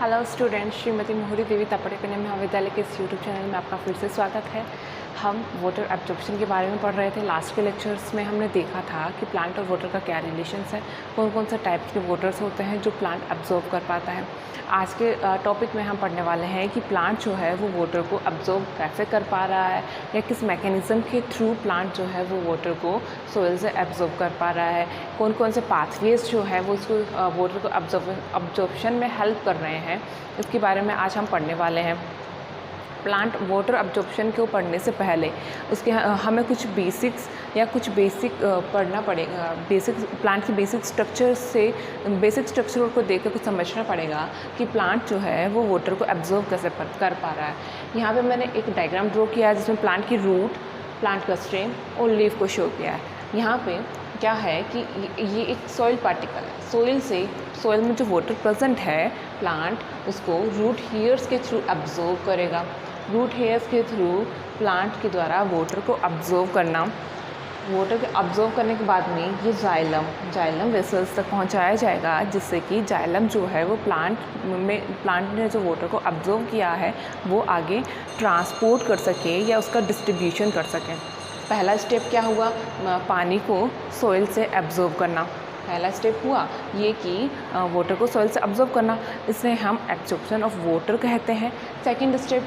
Hello students, Shrimati मोहरी देवी तापड़े कन्या महाविद्यालय के इस यूट्यूब चैनल में आपका फिर से स्वागत है। हम वाटर एब्जॉर्प्शन के बारे में पढ़ रहे थे। लास्ट के लेक्चर्स में हमने देखा था कि प्लांट और वाटर का क्या रिलेशंस है, कौन कौन से टाइप्स के वाटर्स होते हैं जो प्लांट एब्जॉर्ब कर पाता है। आज के टॉपिक में हम पढ़ने वाले हैं कि प्लांट जो है वो वाटर को एब्जॉर्ब कैसे कर पा रहा है या किस मैकेनिज़्म के थ्रू प्लांट जो है वो वाटर को सोइल से एब्जॉर्ब कर पा रहा है, कौन कौन से पाथवेज जो है वो इसको वाटर को एब्जॉर्प्शन में हेल्प कर रहे हैं, इसके बारे में आज हम पढ़ने वाले हैं। प्लांट वाटर एब्जॉर्प्शन को पढ़ने से पहले उसके हमें कुछ बेसिक्स पढ़ना पड़ेगा। प्लांट की बेसिक स्ट्रक्चर को देखकर कुछ समझना पड़ेगा कि प्लांट जो है वो वाटर को एब्जॉर्ब कैसे कर पा रहा है। यहाँ पे मैंने एक डायग्राम ड्रॉ किया है जिसमें प्लांट की रूट, प्लांट का स्टेम और लीफ को शो किया है। यहाँ पे क्या है कि ये एक सॉइल पार्टिकल है। सॉइल में जो वाटर प्रेजेंट है, प्लांट उसको रूट हेयर्स के थ्रू एब्जॉर्ब करेगा। रूट हेयर्स के थ्रू प्लांट के द्वारा वाटर को एब्जॉर्ब करना, वाटर के एब्जॉर्ब करने के बाद में ये जाइलम वेसल्स तक पहुंचाया जाएगा, जिससे कि जाइलम जो है वो प्लांट ने जो वाटर को एब्जॉर्ब किया है वो आगे ट्रांसपोर्ट कर सके या उसका डिस्ट्रीब्यूशन कर सके। पहला स्टेप क्या हुआ? पानी को सॉइल से एब्जॉर्ब करना। पहला स्टेप हुआ ये कि वाटर को सॉइल से एब्जॉर्ब करना, इसे हम एब्जॉर्प्शन ऑफ वाटर कहते हैं। सेकंड स्टेप,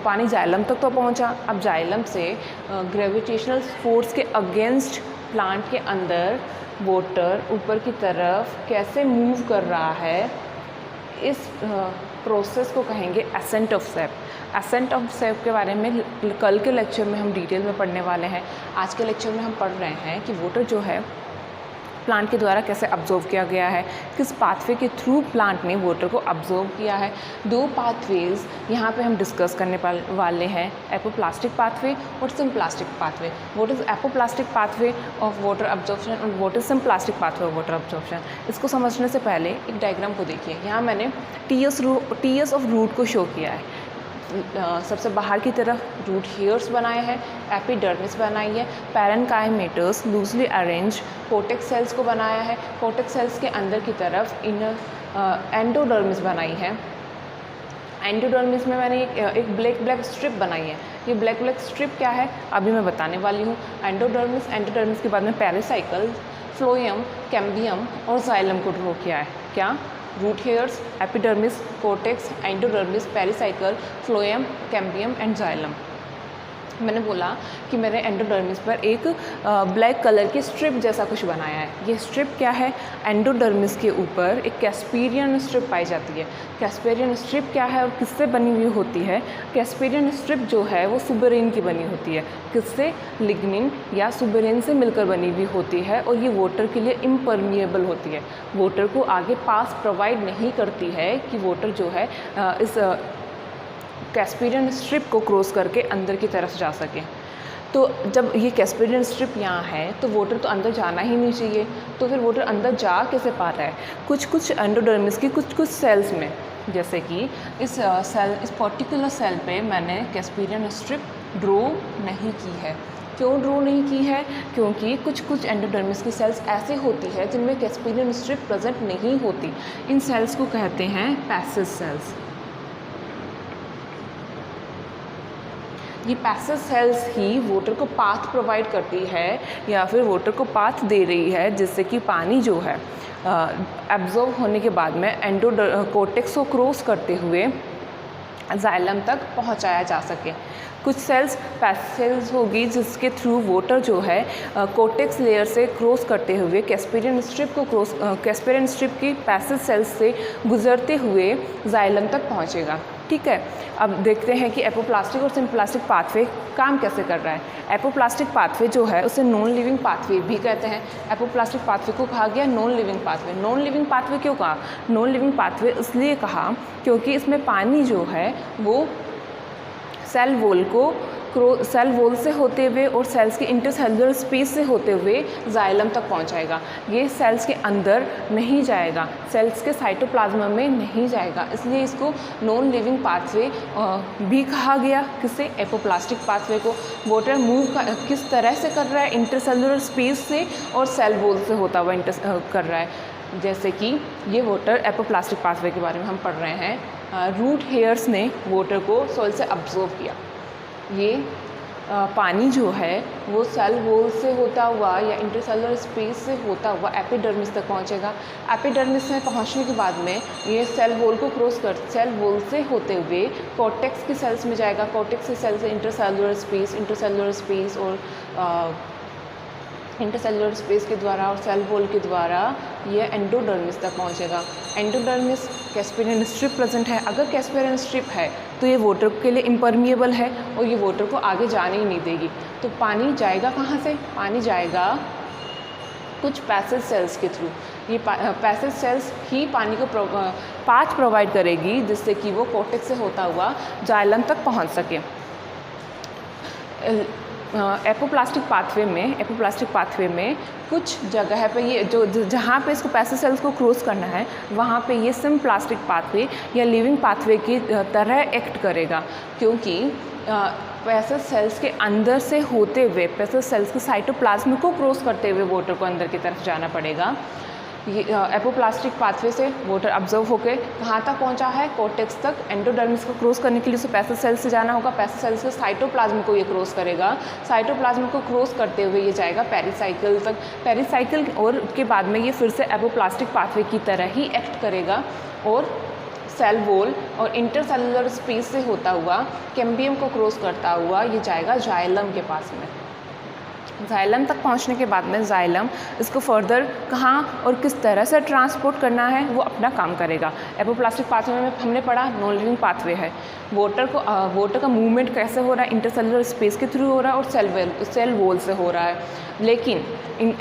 पानी जाइलम तक तो पहुंचा। अब जाइलम से ग्रेविटेशनल फोर्स के अगेंस्ट प्लांट के अंदर वाटर ऊपर की तरफ कैसे मूव कर रहा है, इस प्रोसेस को कहेंगे ascent of sap. Ascent of sap के बारे में कल के लेक्चर में हम डिटेल में पढ़ने वाले हैं। आज के लेक्चर में हम पढ़ रहे हैं कि वाटर जो है प्लांट के द्वारा कैसे एब्जॉर्ब किया गया है, किस पाथवे के थ्रू प्लांट ने वाटर को एब्जॉर्ब किया है। दो पाथवेज यहाँ पे हम डिस्कस करने वाले हैं, एपोप्लास्टिक पाथवे और symplastic pathway. What is apoplastic pathway of water absorption और what is symplastic pathway of water absorption. इसको समझने से पहले एक डायग्राम को देखिए। यहाँ मैंने टीएस ऑफ रूट को शो किया है। सबसे बाहर की तरफ रूट हेयर्स बनाए हैं, एपिडर्मिस बनाई है, parenchymatous loosely arrange cortex cells को बनाया है। कोटेक्स सेल्स के अंदर की तरफ एंडोडर्मिस बनाई है। एंडोडर्मिस में मैंने एक ब्लैक स्ट्रिप बनाई है। ये ब्लैक स्ट्रिप क्या है अभी मैं बताने वाली हूँ। एंडोडर्मिस के बाद में पेरिसाइकल, फ्लोएम, कैम्बियम और जाइलम को ड्रॉ किया है। क्या? Root hairs, epidermis, cortex, endodermis, pericycle, phloem, cambium and xylem. मैंने बोला कि मैंने एंडोडर्मिस पर एक ब्लैक कलर की स्ट्रिप जैसा कुछ बनाया है। ये स्ट्रिप क्या है? एंडोडर्मिस के ऊपर एक कैस्पेरियन स्ट्रिप पाई जाती है। कैस्पेरियन स्ट्रिप क्या है और किससे बनी हुई होती है? कैस्पेरियन स्ट्रिप जो है वो सुबेरिन की बनी होती है। किससे? लिग्निन या सुबेरिन से मिलकर बनी हुई होती है और ये वाटर के लिए इम्परमिएबल होती है। वाटर को आगे पास प्रोवाइड नहीं करती है कि वाटर जो है इस कैस्पेरियन स्ट्रिप को क्रॉस करके अंदर की तरफ जा सके। तो जब ये कैस्पेरियन स्ट्रिप यहाँ है तो वाटर तो अंदर जाना ही नहीं चाहिए, तो फिर वाटर अंदर जा कैसे पा रहा है? कुछ एंडोडर्मिस की कुछ सेल्स में, जैसे कि इस पर्टिकुलर सेल पे मैंने कैस्पेरियन स्ट्रिप ड्रॉ नहीं की है। क्यों ड्रॉ नहीं की है? क्योंकि कुछ एंडोडर्मिस की सेल्स ऐसे होती है जिनमें कैस्पेरियन स्ट्रिप प्रेजेंट नहीं होती। इन सेल्स को कहते हैं पैसिव सेल्स। ये पैसिव सेल्स ही वाटर को पाथ प्रोवाइड करती है या फिर वाटर को पाथ दे रही है, जिससे कि पानी जो है एब्जॉर्ब होने के बाद में कोटेक्स को क्रॉस करते हुए जाइलम तक पहुंचाया जा सके। कुछ सेल्स पैसिव सेल्स होगी जिसके थ्रू वाटर जो है कोटेक्स लेयर से क्रॉस करते हुए कैस्पेरियन स्ट्रिप की पैसिव सेल्स से गुजरते हुए जाइलम तक पहुंचेगा। ठीक है, अब देखते हैं कि एपोप्लास्टिक और सिम्प्लास्टिक पाथवे काम कैसे कर रहा है। एपोप्लास्टिक पाथवे जो है उसे नॉन लिविंग पाथवे भी कहते हैं। एपोप्लास्टिक पाथवे को कहा गया non living pathway. Non living pathway क्यों कहा? नॉन लिविंग पाथवे इसलिए कहा क्योंकि इसमें पानी जो है वो सेल वॉल से होते हुए और सेल्स के इंटरसेलुलर स्पेस से होते हुए जाइलम तक पहुंचाएगा। ये सेल्स के अंदर नहीं जाएगा, सेल्स के साइटोप्लाज्म में नहीं जाएगा, इसलिए इसको नॉन लिविंग पाथवे भी कहा गया। किससे? एपोप्लास्टिक पाथवे को। वाटर मूव किस तरह से कर रहा है? इंटरसेलुलर स्पेस से और सेल वॉल से होता हुआ कर रहा है। जैसे कि ये वाटर एपोप्लास्टिक पाथवे के बारे में हम पढ़ रहे हैं। रूट हेयर्स ने वाटर को सॉइल से अब्जॉर्ब किया। ये पानी जो है वो सेल वॉल से होता हुआ या इंटरसेलुलर स्पेस से होता हुआ एपिडर्मिस तक पहुंचेगा। एपिडर्मिस में पहुंचने के बाद में ये सेल वॉल को क्रॉस कर सेल वॉल से होते हुए कॉर्टेक्स की सेल्स में जाएगा। कॉर्टेक्स की सेल से इंटरसेलुलर स्पेस और इंटरसेलुलर स्पेस के द्वारा और सेल वॉल के द्वारा ये एंडोडर्मिस तक पहुंचेगा। एंडोडर्मिस कैस्पेरियन स्ट्रिप प्रेजेंट है। अगर कैस्पेरियन स्ट्रिप है तो ये वाटर के लिए इम्परमिएबल है और ये वाटर को आगे जाने ही नहीं देगी। तो पानी जाएगा कहाँ से? पानी जाएगा कुछ पैसेज सेल्स के थ्रू। ये पैसेज सेल्स ही पानी को पाथ प्रोवाइड करेगी जिससे कि वो कॉर्टेक्स से होता हुआ जाइलम तक पहुँच सके। एपोप्लास्टिक पाथवे में कुछ जगह पे ये जो जहाँ पे इसको पैसेज सेल्स को क्रॉस करना है वहाँ पे ये सिम्प्लास्टिक पाथवे या लिविंग पाथवे की तरह एक्ट करेगा, क्योंकि पैसेज सेल्स के अंदर से होते हुए पैसेज सेल्स के साइटोप्लाज्म को क्रॉस करते हुए वाटर को अंदर की तरफ जाना पड़ेगा। ये एपोप्लास्टिक पाथवे से वाटर ऑब्जर्व होकर कहाँ तक पहुँचा है? कॉर्टेक्स तक। एंडोडर्मिस को क्रॉस करने के लिए उसे पैसेज सेल्स से जाना होगा। पैसेज सेल्स के साइटोप्लाज्म को ये क्रॉस करेगा। साइटोप्लाज्म को क्रॉस करते हुए ये जाएगा पेरिसाइकिल तक। पेरिसाइकिल और के बाद में ये फिर से एपोप्लास्टिक पाथवे की तरह ही एक्ट करेगा और सेल वॉल और इंटरसेलुलर स्पेस से होता हुआ कैम्बियम को क्रॉस करता हुआ ये जाएगा जाइलम के पास में। जाइलम तक पहुंचने के बाद में जाइलम इसको फर्दर कहाँ और किस तरह से ट्रांसपोर्ट करना है वो अपना काम करेगा। एपोप्लास्टिक पाथवे में हमने पढ़ा नॉन लिविंग पाथवे है। वाटर का मूवमेंट कैसे हो रहा है? इंटरसेलुलर स्पेस के थ्रू हो रहा है और सेल वॉल से हो रहा है। लेकिन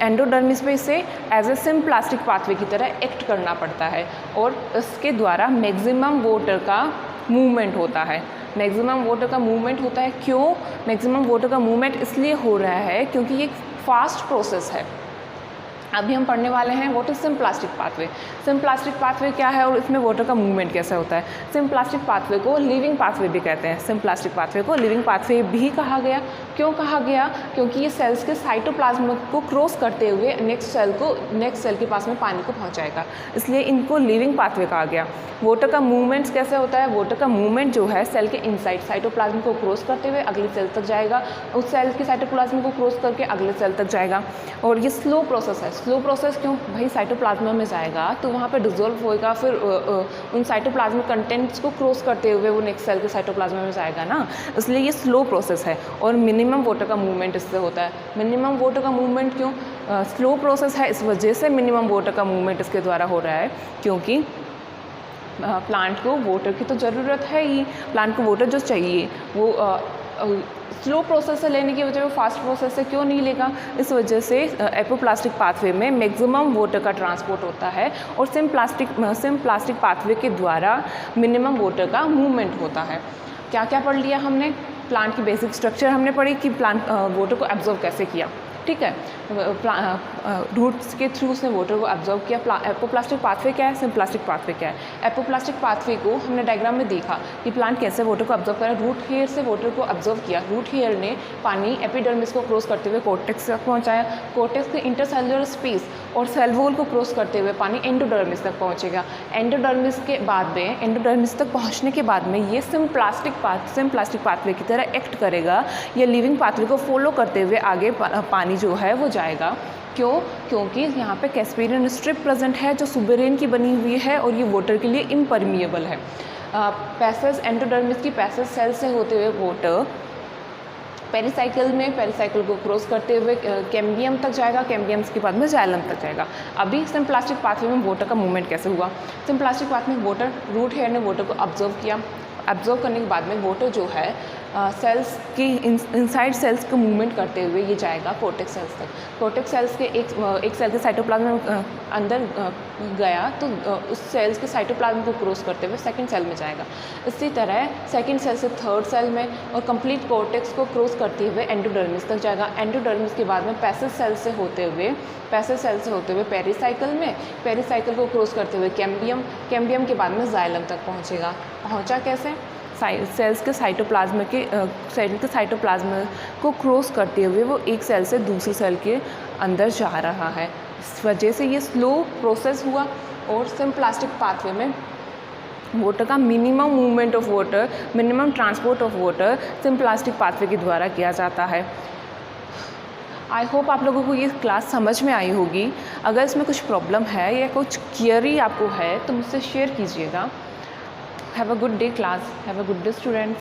एंडोडर्मिस पे इसे एज ए सिम्प्लास्टिक पाथवे की तरह एक्ट करना पड़ता है और इसके द्वारा मैक्सिमम वाटर का मूवमेंट होता है। मैक्सिमम वाटर का मूवमेंट होता है। क्यों मैक्सिमम वाटर का मूवमेंट? इसलिए हो रहा है क्योंकि ये फास्ट प्रोसेस है। अभी हम पढ़ने वाले हैं what is symplastic pathway. Symplastic pathway क्या है और इसमें वाटर का मूवमेंट कैसे होता है। सिम्प्लास्टिक पाथवे को लिविंग पाथवे भी कहते हैं। सिम्प्लास्टिक पाथवे को लिविंग पाथवे भी कहा गया। क्यों कहा गया? क्योंकि ये सेल्स के साइटोप्लाज्म को क्रॉस करते हुए नेक्स्ट सेल के पास में पानी को पहुंचाएगा, इसलिए इनको लिविंग पाथवे कहा गया। वाटर का मूवमेंट कैसे होता है? वाटर का मूवमेंट जो है सेल के इनसाइड साइटोप्लाज्म को क्रॉस करते हुए अगले सेल तक जाएगा, उस सेल के साइटोप्लाज्म को क्रॉस करके अगले सेल तक जाएगा। और ये स्लो प्रोसेस है। स्लो प्रोसेस क्यों? भाई साइटोप्लाज्म में जाएगा तो वहाँ पे डिसॉल्व होएगा, फिर उन साइटोप्लाज्मिक कंटेंट्स को क्रॉस करते हुए वो नेक्स्ट सेल के साइटोप्लाज्म में जाएगा ना, इसलिए ये स्लो प्रोसेस है और मिनिमम वाटर का मूवमेंट इससे होता है। मिनिमम वाटर का मूवमेंट क्यों? स्लो प्रोसेस है, इस वजह से मिनिमम वाटर का मूवमेंट इसके द्वारा हो रहा है, क्योंकि प्लांट को वाटर की तो ज़रूरत है ही। प्लांट को वाटर जो चाहिए वो स्लो प्रोसेस से लेने की वजह वो फास्ट प्रोसेस से क्यों नहीं लेगा? इस वजह से एपोप्लास्टिक पाथवे में मैक्सिमम वाटर का ट्रांसपोर्ट होता है और सिम्प्लास्टिक पाथवे के द्वारा मिनिमम वाटर का मूवमेंट होता है। क्या क्या पढ़ लिया हमने? प्लांट की बेसिक स्ट्रक्चर हमने पढ़ी कि प्लांट वाटर को एब्जॉर्ब कैसे किया, ठीक है। रूट्स के थ्रू उसने वाटर को एब्जॉर्ब किया। एपोप्लास्टिक पाथवे क्या है? सिम्प्लास्टिक पाथवे क्या है? एपोप्लास्टिक पाथवे को हमने डायग्राम में देखा कि प्लांट कैसे वाटर को एब्जॉर्ब करा। रूट हेयर से वाटर को एब्जॉर्ब किया। रूट हेयर ने पानी एपिडर्मिस को क्रॉस करते हुए कॉर्टेक्स तक पहुंचाया। कॉर्टेक्स के इंटरसेलुलर स्पेस और सेल वॉल को क्रॉस करते हुए पानी एंडोडर्मिस तक पहुंचेगा। एंडोडर्मिस तक पहुंचने के बाद में ये सिम्प्लास्टिक पाथवे की तरह एक्ट करेगा। ये लिविंग पाथवे को फॉलो करते हुए आगे पानी जो है वो जाएगा। क्यों? क्योंकि यहाँ पे कैस्पेरियन स्ट्रिप प्रेजेंट है जो सुबेरेन की बनी हुई है और ये वाटर के लिए इम्परमिएबल है। पैसेज एंडोडर्मिस की पैसेज सेल से होते हुए वाटर पेरिसाइकिल को क्रॉस करते हुए कैम्बियम तक जाएगा। कैम्बियम के बाद में जाइलम तक जाएगा। अभी सिम्प्लास्टिक पाथवे में वाटर का मूवमेंट कैसे हुआ? सिम्प्लास्टिक पाथवे में वाटर रूट हेयर ने वाटर को ऑब्जर्व किया। ऑब्जर्व करने के बाद में वाटर जो है सेल्स की इनसाइड सेल्स को मूवमेंट करते हुए ये जाएगा कॉर्टेक्स सेल्स तक। कॉर्टेक्स सेल्स के एक सेल के साइटोप्लाज्म में अंदर गया तो उस सेल्स के साइटोप्लाज्म को क्रॉस करते हुए सेकंड सेल में जाएगा। इसी तरह सेकंड सेल से थर्ड सेल में और कंप्लीट कॉर्टेक्स को क्रॉस करते हुए एंडोडर्मिस तक जाएगा। एंडोडर्मिस के बाद में पैसेज सेल से होते हुए पेरिसाइकिल को क्रॉस करते हुए कैम्बियम के बाद में जाइलम तक पहुँचेगा। पहुँचा कैसे? सेल्स के साइटोप्लाज्म को क्रॉस करते हुए वो एक सेल से दूसरे सेल के अंदर जा रहा है। इस वजह से ये स्लो प्रोसेस हुआ और सिम्प्लास्टिक पाथवे में वाटर का minimum movement of water, minimum transport of water symplastic pathway के द्वारा किया जाता है। आई होप आप लोगों को ये क्लास समझ में आई होगी। अगर इसमें कुछ प्रॉब्लम है या कुछ क्वेरी आपको है तो मुझसे शेयर कीजिएगा। Have a good day class, have a good day students.